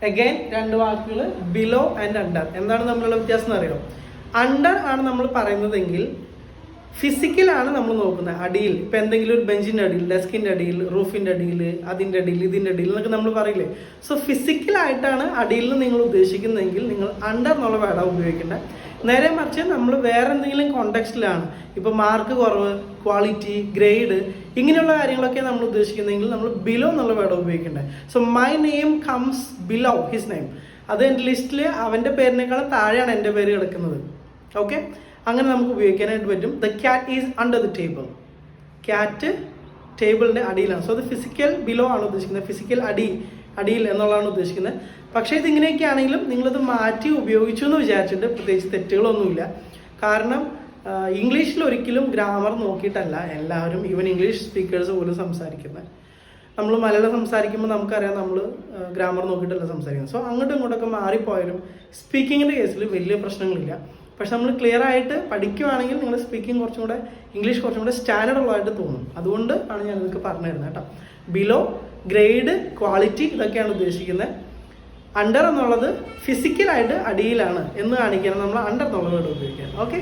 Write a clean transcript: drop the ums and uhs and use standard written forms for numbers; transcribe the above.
Again രണ്ട് വാക്കുകൾ below and under. എന്താണ് തമ്മിലുള്ള വ്യത്യാസം എന്ന് അറിയാം? അണ്ടർ ആണ് നമ്മൾ പറയുന്നതെങ്കിൽ ഫിസിക്കലാണ് നമ്മൾ നോക്കുന്നത്. അടിയിൽ ഇപ്പം എന്തെങ്കിലും ഒരു ബെഞ്ചിൻ്റെ അടിയിൽ, ഡെസ്കിൻ്റെ അടിയിൽ, റൂഫിൻ്റെ അടിയിൽ, അതിൻ്റെ അടിയിൽ, ഇതിൻ്റെ അടിയിൽ എന്നൊക്കെ നമ്മൾ പറയില്ലേ. സോ ഫിസിക്കലായിട്ടാണ് അടിയിൽ നിന്ന് നിങ്ങൾ ഉദ്ദേശിക്കുന്നതെങ്കിൽ നിങ്ങൾ അണ്ടർ എന്നുള്ള വേർഡാണ് ഉപയോഗിക്കേണ്ടത്. നേരെ മറിച്ച് നമ്മൾ വേറെ എന്തെങ്കിലും കോണ്ടെക്സ്റ്റിലാണ്, ഇപ്പോൾ മാർക്ക് കുറവ്, ക്വാളിറ്റി, ഗ്രേഡ്, ഇങ്ങനെയുള്ള കാര്യങ്ങളൊക്കെ നമ്മൾ ഉദ്ദേശിക്കുന്നതെങ്കിൽ നമ്മൾ ബിലോ എന്നുള്ള വേർഡ് ഉപയോഗിക്കേണ്ടത്. So my name comes below his name. അത് എൻ്റെ ലിസ്റ്റിൽ അവൻ്റെ പേരിനേക്കാളും താഴെയാണ് എൻ്റെ പേര് കിടക്കുന്നത്. ഓക്കെ, അങ്ങനെ നമുക്ക് ഉപയോഗിക്കാനായിട്ട് പറ്റും. The cat is under the table. Cat ടേബിളിൻ്റെ അടിയിലാണ്. സോ അത് ഫിസിക്കൽ ബിലോ ആണ് ഉദ്ദേശിക്കുന്നത്, ഫിസിക്കൽ അടിയിൽ എന്നുള്ളതാണ് ഉദ്ദേശിക്കുന്നത്. പക്ഷേ ഇതിങ്ങനെയൊക്കെ ആണെങ്കിലും നിങ്ങളിത് മാറ്റി ഉപയോഗിച്ചു എന്ന് വിചാരിച്ചിട്ട് പ്രത്യേകിച്ച് തെറ്റുകളൊന്നുമില്ല. കാരണം ഇംഗ്ലീഷിൽ ഒരിക്കലും ഗ്രാമർ നോക്കിയിട്ടല്ല എല്ലാവരും, ഈവൻ ഇംഗ്ലീഷ് സ്പീക്കേഴ്സ് പോലും സംസാരിക്കുന്നത്. നമ്മൾ മലയാളം സംസാരിക്കുമ്പോൾ നമുക്കറിയാം നമ്മൾ ഗ്രാമർ നോക്കിയിട്ടല്ല സംസാരിക്കുന്നത്. സോ അങ്ങോട്ടും ഇങ്ങോട്ടൊക്കെ മാറിപ്പോയാലും സ്പീക്കിങ്ങിൻ്റെ കേസിൽ വലിയ പ്രശ്നങ്ങളില്ല. പക്ഷെ നമ്മൾ ക്ലിയർ ആയിട്ട് പഠിക്കുകയാണെങ്കിൽ നിങ്ങൾ സ്പീക്കിംഗ് കുറച്ചും കൂടെ, ഇംഗ്ലീഷ് കുറച്ചും കൂടെ സ്റ്റാൻഡേർഡ് ഉള്ളതായിട്ട് തോന്നും. അതുകൊണ്ട് ആണ് ഞാൻ ഇതൊക്കെ പറഞ്ഞു തരുന്നത് കേട്ടോ. ബിലോ, ഗ്രേഡ്, ക്വാളിറ്റി ഇതൊക്കെയാണ് ഉദ്ദേശിക്കുന്നത്. അണ്ടർ എന്നുള്ളത് ഫിസിക്കലായിട്ട് അടിയിലാണ് എന്ന് കാണിക്കാൻ നമ്മൾ അണ്ടർ എന്നുള്ള വേർഡ് ഉപയോഗിക്കുക. ഓക്കെ.